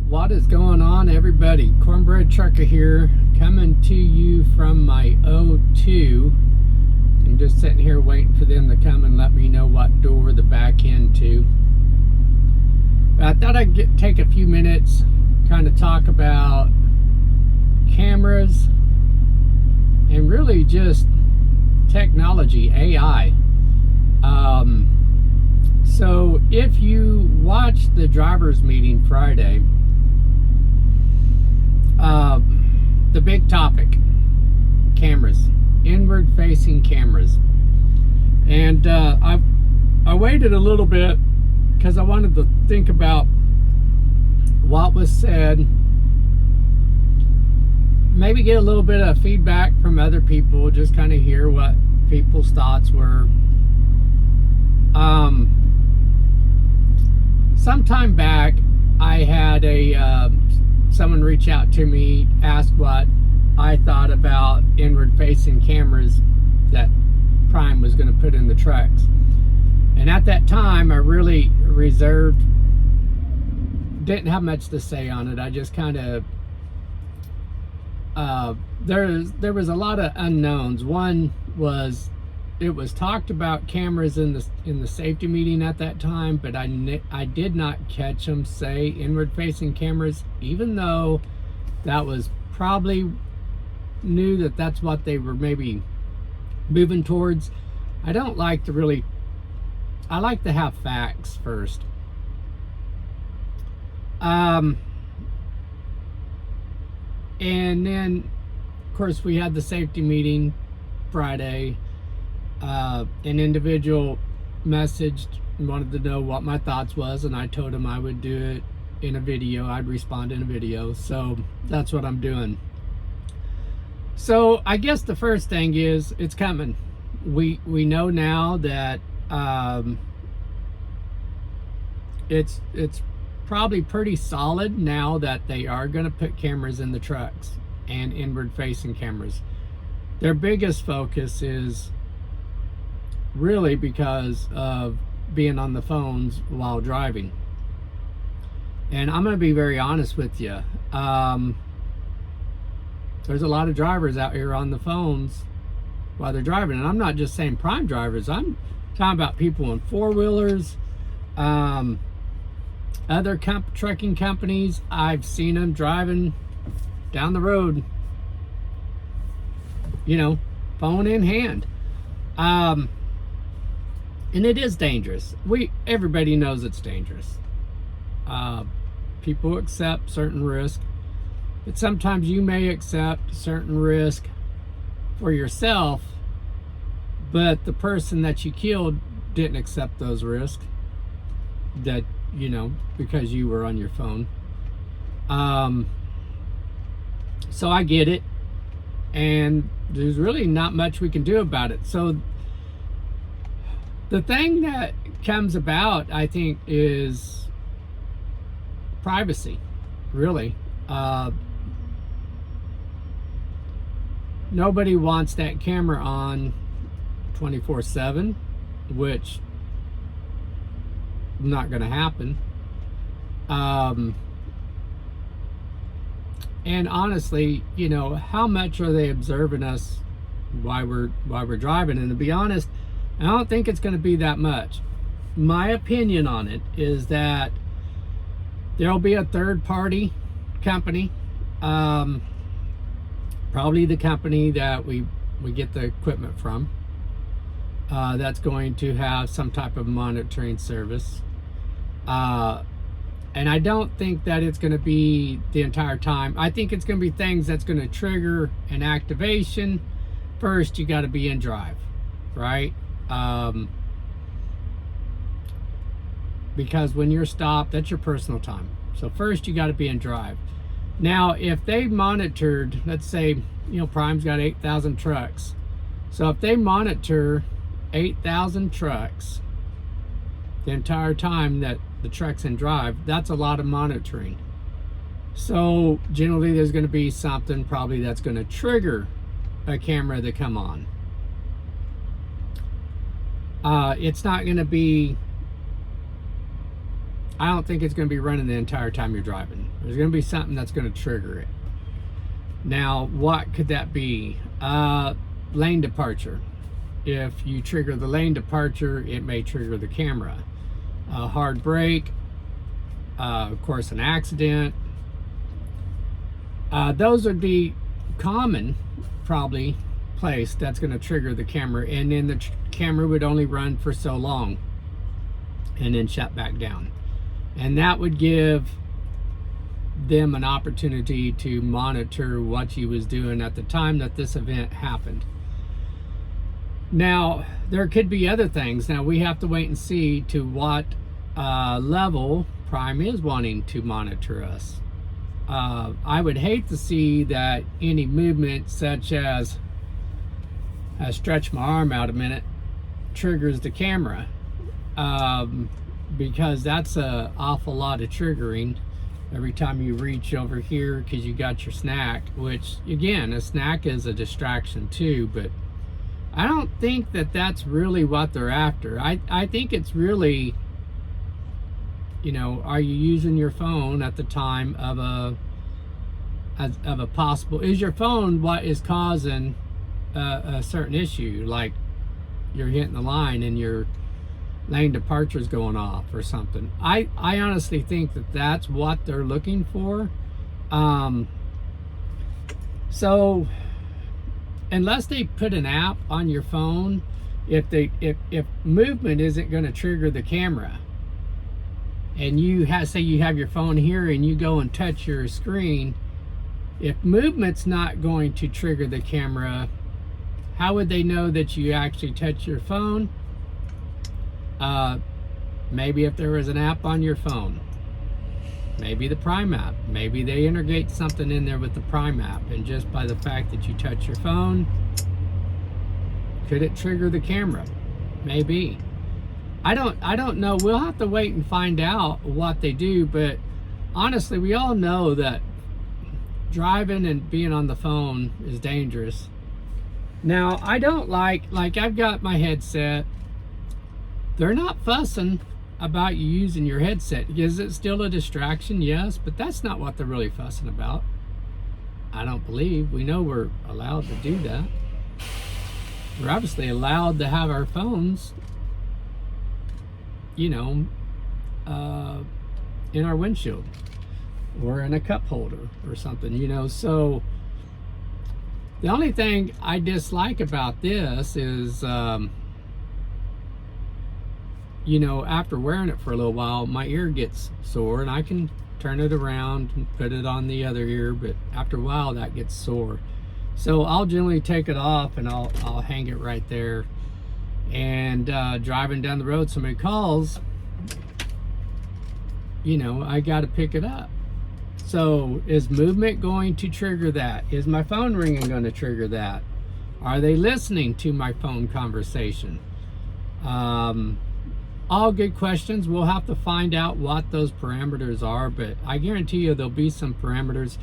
What is going on, everybody? Cornbread Trucker here, coming to you from my O2. I'm just sitting here waiting for them to come and let me know what door to back into. But I thought I'd take a few minutes, kind of talk about cameras and really just technology, AI. So if you watched the driver's meeting Friday, the big topic, cameras, inward facing cameras. And I waited a little bit because I wanted to think about what was said, maybe get a little bit of feedback from other people, just kind of hear what people's thoughts were. Sometime back, I had someone reach out to me, ask what I thought about inward facing cameras that Prime was going to put in the trucks. And at that time, I really didn't have much to say on it. I just kind of, there was a lot of unknowns. One was, it was talked about cameras in the safety meeting at that time, but I did not catch them say inward facing cameras, even though that was probably knew that that's what they were maybe moving towards. I don't like to really, I like to have facts first. And then of course we had the safety meeting Friday. An individual messaged and wanted to know what my thoughts was, and I told him I would do it in a video. I'd respond in a video, so that's what I'm doing. So I guess the first thing is, it's coming. We know now that it's probably pretty solid now that they are going to put cameras in the trucks and inward facing cameras. Their biggest focus is really because of being on the phones while driving. And I'm going to be very honest with you. There's a lot of drivers out here on the phones while they're driving. And I'm not just saying Prime drivers. I'm talking about people in four-wheelers, other trucking companies. I've seen them driving down the road, you know, phone in hand. And it is dangerous. Everybody knows it's dangerous. People accept certain risk, but sometimes you may accept certain risk for yourself, but the person that you killed didn't accept those risks, that, you know, because you were on your phone. So I get it, and there's really not much we can do about it. So the thing that comes about, I think, is privacy, really. Nobody wants that camera on 24/7, which is not going to happen. And honestly, you know, how much are they observing us while we're driving? And to be honest, I don't think it's going to be that much. My opinion on it is that there'll be a third-party company, probably the company that we get the equipment from, that's going to have some type of monitoring service. And I don't think that it's going to be the entire time. I think it's going to be things that's going to trigger an activation. First, you got to be in drive, right? Because when you're stopped, that's your personal time. So first you got to be in drive. Now, if they monitored, let's say, you know, Prime's got 8,000 trucks. So if they monitor 8,000 trucks the entire time that the truck's in drive, that's a lot of monitoring. So generally there's going to be something probably that's going to trigger a camera to come on. It's not going to be, I don't think it's going to be running the entire time you're driving. There's going to be something that's going to trigger it. Now, what could that be? Lane departure. If you trigger the lane departure, it may trigger the camera. A hard brake, of course, an accident. Those would be common, probably, place that's going to trigger the camera, and then the camera would only run for so long and then shut back down. And that would give them an opportunity to monitor what you was doing at the time that this event happened. Now, there could be other things. Now, we have to wait and see to what level Prime is wanting to monitor us. I would hate to see that any movement, such as I stretch my arm out a minute, triggers the camera, because that's an awful lot of triggering every time you reach over here because you got your snack, which again, a snack is a distraction too, but I don't think that that's really what they're after. I think it's really, you know, are you using your phone at the time of a possible, is your phone what is causing a certain issue, like you're hitting the line and your lane departure is going off or something. I honestly think that that's what they're looking for. So unless they put an app on your phone, if movement isn't going to trigger the camera, and you have, say you have your phone here and you go and touch your screen, if movement's not going to trigger the camera, how would they know that you actually touch your phone? Maybe if there was an app on your phone, maybe the Prime app, maybe they integrate something in there with the Prime app, and just by the fact that you touch your phone, could it trigger the camera? Maybe. I don't know. We'll have to wait and find out what they do, but honestly, we all know that driving and being on the phone is dangerous. Now, I don't like I've got my headset. They're not fussing about you using your headset. Is it still a distraction? Yes, but that's not what they're really fussing about. I don't believe. We know we're allowed to do that. We're obviously allowed to have our phones, you know, in our windshield or in a cup holder or something, you know. So the only thing I dislike about this is, you know, after wearing it for a little while, my ear gets sore, and I can turn it around and put it on the other ear, but after a while that gets sore. So I'll generally take it off and I'll hang it right there. And driving down the road, somebody calls, you know, I got to pick it up. So is movement going to trigger that? Is my phone ringing going to trigger that? Are they listening to my phone conversation? All good questions. We'll have to find out what those parameters are, but I guarantee you there'll be some parameters.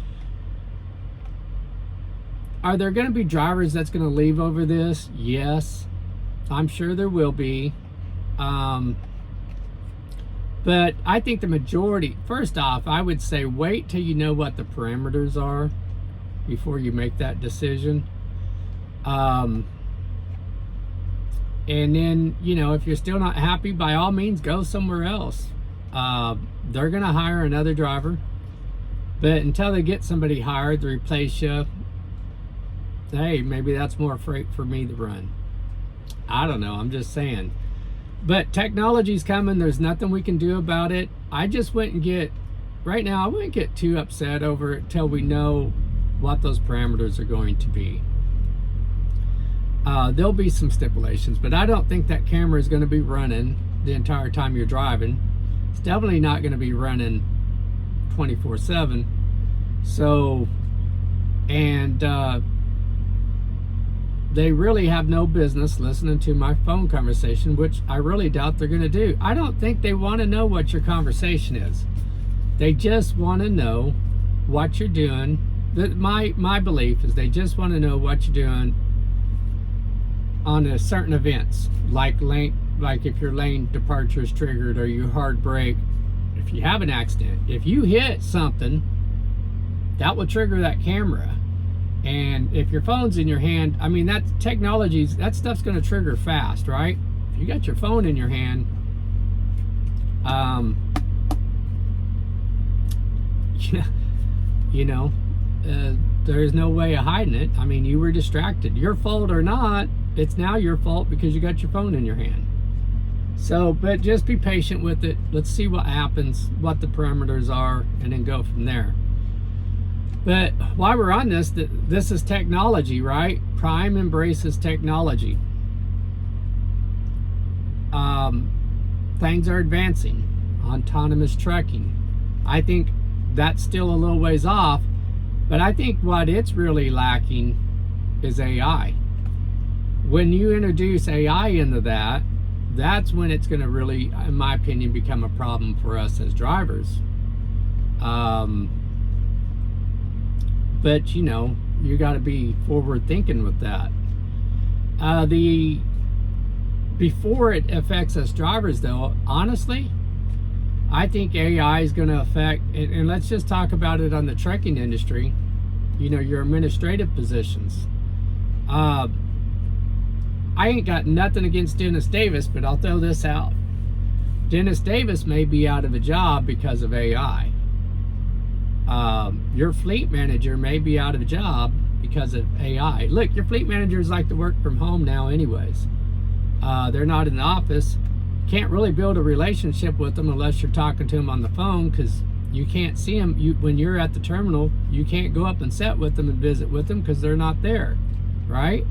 Are there going to be drivers that's going to leave over this? Yes, I'm sure there will be. But I think the majority, first off, I would say wait till you know what the parameters are before you make that decision. And then, you know, if you're still not happy, by all means, go somewhere else. They're going to hire another driver. But until they get somebody hired to replace you, hey, maybe that's more freight for me to run. I don't know. I'm just saying. But technology's coming. There's nothing we can do about it. I just wouldn't get, right now, I wouldn't get too upset over it till we know what those parameters are going to be. There'll be some stipulations, but I don't think that camera is going to be running the entire time you're driving. It's definitely not going to be running 24/7. So, and they really have no business listening to my phone conversation, which I really doubt they're going to do. I don't think they want to know what your conversation is. They just want to know what you're doing. My belief is they just want to know what you're doing on a certain events, like if your lane departure is triggered or you hard brake. If you have an accident, if you hit something, that will trigger that camera. And if your phone's in your hand, I mean, that stuff's going to trigger fast, right? If you got your phone in your hand, there's no way of hiding it. I mean, you were distracted. Your fault or not, it's now your fault because you got your phone in your hand. So, but just be patient with it. Let's see what happens, what the parameters are, and then go from there. But while we're on this, this is technology, right? Prime embraces technology. Things are advancing. Autonomous trucking. I think that's still a little ways off, but I think what it's really lacking is AI. When you introduce AI into that, that's when it's going to really, in my opinion, become a problem for us as drivers. But you got to be forward thinking with that. Before it affects us drivers, though, honestly, I think AI is going to affect, and let's just talk about it on the trucking industry, your administrative positions. I ain't got nothing against Dennis Davis, but I'll throw this out. Dennis Davis may be out of a job because of AI. Your fleet manager may be out of a job because of AI. Look, your fleet managers like to work from home now anyways. They're not in the office. Can't really build a relationship with them unless you're talking to them on the phone, because you can't see them. When you're at the terminal, you can't go up and sit with them and visit with them because they're not there, right?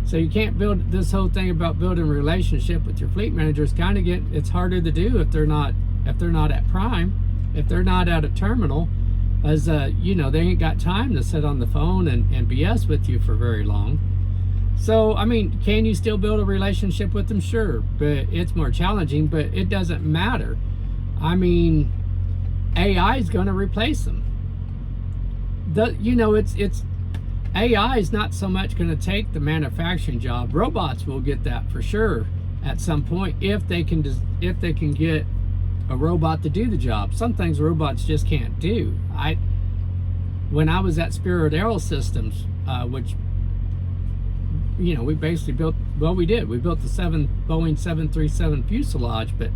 So you can't build this whole thing about building a relationship with your fleet managers. It's harder to do if they're not at Prime, if they're not at a terminal, as they ain't got time to sit on the phone and BS with you for very long. So, I mean, can you still build a relationship with them? Sure, but it's more challenging, but it doesn't matter. I mean, AI is going to replace them. It's AI is not so much going to take the manufacturing job. Robots will get that for sure at some point if they can get a robot to do the job. Some things robots just can't do. When I was at Spirit Aerosystems, which we basically built, we built the Boeing 737 fuselage, but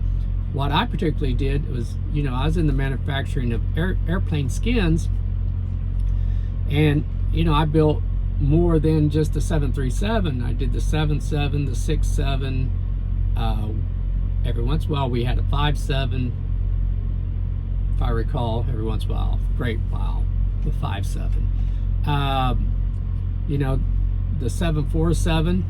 what I particularly did was, I was in the manufacturing of airplane skins, and I built more than just the 737. I did the 77, the 67. Every once in a while we had a 57, if I recall. Every once in a while, great while, the 57. The 747.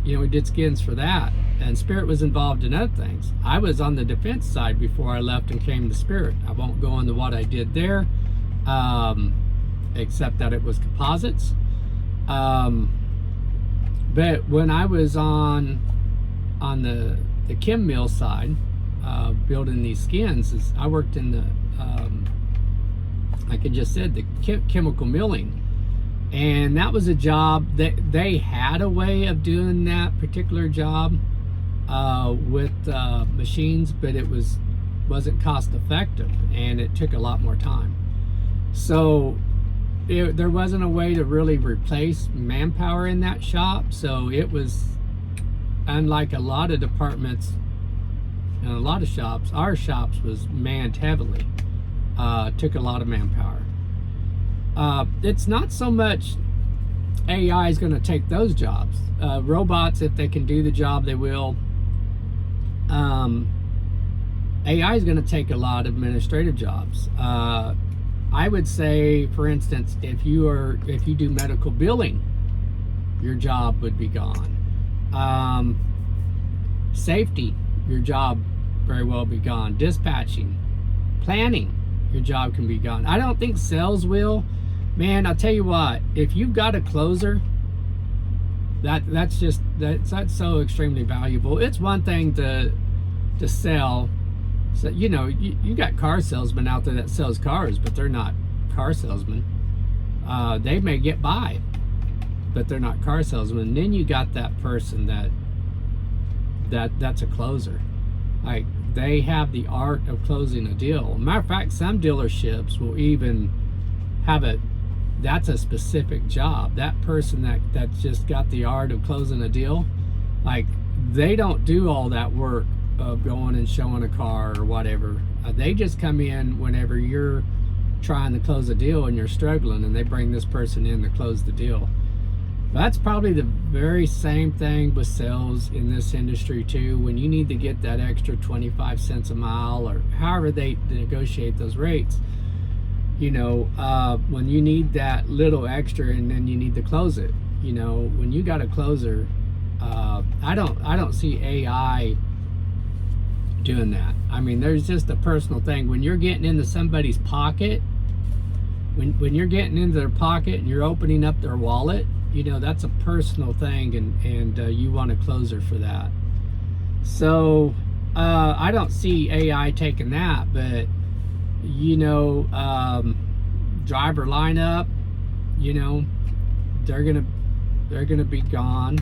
We did skins for that, and Spirit was involved in other things. I was on the defense side before I left and came to Spirit. I won't go into what I did there, except that it was composites. But when I was on the chem mill side, building these skins, I worked in the like I just said, the chemical milling. And that was a job that they had a way of doing that particular job with machines, but it wasn't cost effective, and it took a lot more time. So there wasn't a way to really replace manpower in that shop. So it was, unlike a lot of departments and a lot of shops, our shops was manned heavily. Took a lot of manpower. It's not so much AI is going to take those jobs. Robots, if they can do the job, they will. AI is going to take a lot of administrative jobs. I would say, for instance, if you do medical billing, your job would be gone. Safety, your job very well be gone. Dispatching, planning, your job can be gone. I don't think sales will. Man, I'll tell you what, if you've got a closer, that's so extremely valuable. It's one thing to sell So, you got car salesmen out there that sells cars, but they're not car salesmen. They may get by, but they're not car salesmen. And then you got that person that's a closer. Like, they have the art of closing a deal. Matter of fact, some dealerships will even have that's a specific job. That person that's just got the art of closing a deal, like, they don't do all that work of going and showing a car or whatever. They just come in whenever you're trying to close a deal and you're struggling, and they bring this person in to close the deal. That's probably the very same thing with sales in this industry too. When you need to get that extra 25 cents a mile, or however they negotiate those rates, when you need that little extra and then you need to close it, when you got a closer, I don't see AI doing that. I mean, there's just a personal thing. When you're getting into somebody's pocket, when you're getting into their pocket and you're opening up their wallet, that's a personal thing, and you want a closer for that. So I don't see AI taking that, but driver lineup, they're gonna be gone.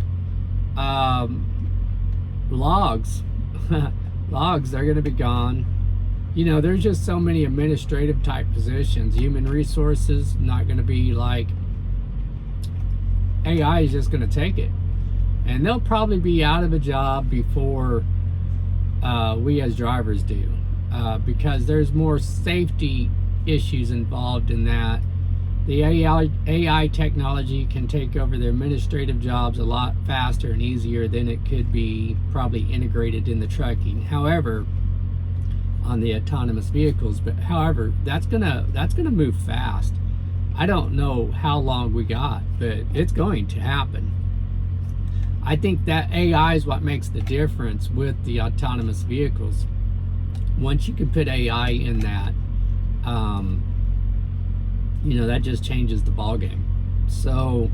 Logs they're gonna be gone. There's just so many administrative type positions. Human resources, not gonna be like, AI is just gonna take it, and they'll probably be out of a job before we as drivers do, because there's more safety issues involved in that. The AI technology can take over the administrative jobs a lot faster and easier than it could be probably integrated in the trucking. However, on the autonomous vehicles, however, that's gonna move fast. I don't know how long we got, but it's going to happen. I think that AI is what makes the difference with the autonomous vehicles. Once you can put AI in that, that just changes the ballgame. So,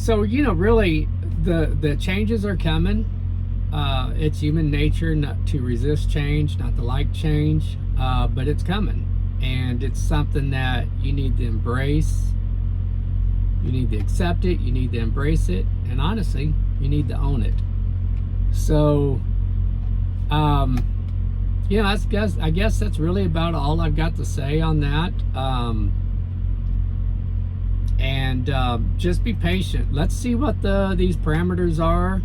really, the changes are coming. It's human nature not to resist change, not to like change, but it's coming, and it's something that you need to embrace. You need to accept it. You need to embrace it, and honestly, you need to own it. So, I guess that's really about all I've got to say on that. Just be patient. Let's see what these parameters are.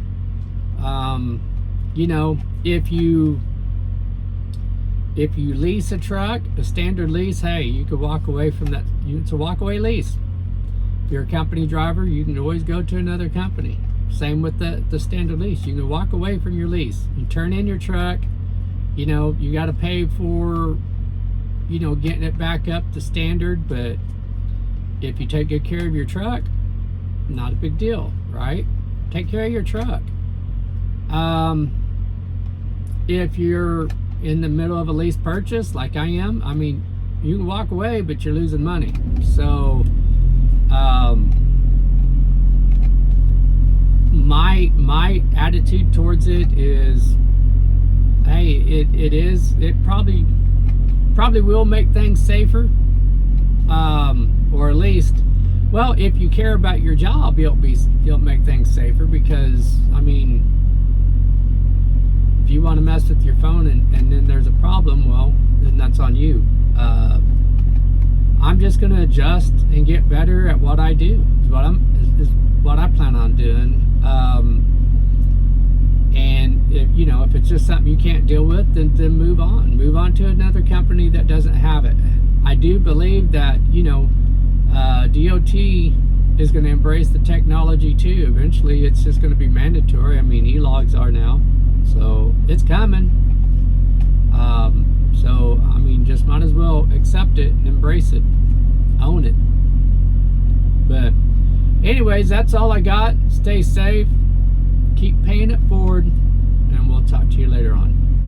If you lease a truck, a standard lease, hey, you could walk away from that. It's a walk-away lease. If you're a company driver, you can always go to another company. Same with the standard lease. You can walk away from your lease. You turn in your truck. You got to pay for, getting it back up to standard. But if you take good care of your truck, not a big deal, right? Take care of your truck. If you're in the middle of a lease purchase, like I am, I mean, you can walk away, but you're losing money. So, my attitude towards it is, hey, it probably will make things safer, or at least, well, if you care about your job, it'll make things safer, because I mean, if you want to mess with your phone and then there's a problem, well, then that's on you. I'm just going to adjust and get better at what I do. Is what I plan on doing. And if it's just something you can't deal with, then move on to another company that doesn't have it. I do believe that DOT is going to embrace the technology too. Eventually, it's just going to be mandatory. I mean, e-logs are now, so it's coming. So I mean, just might as well accept it and embrace it, own it. But anyways, that's all I got. Stay safe, keep paying it forward, and we'll talk to you later on.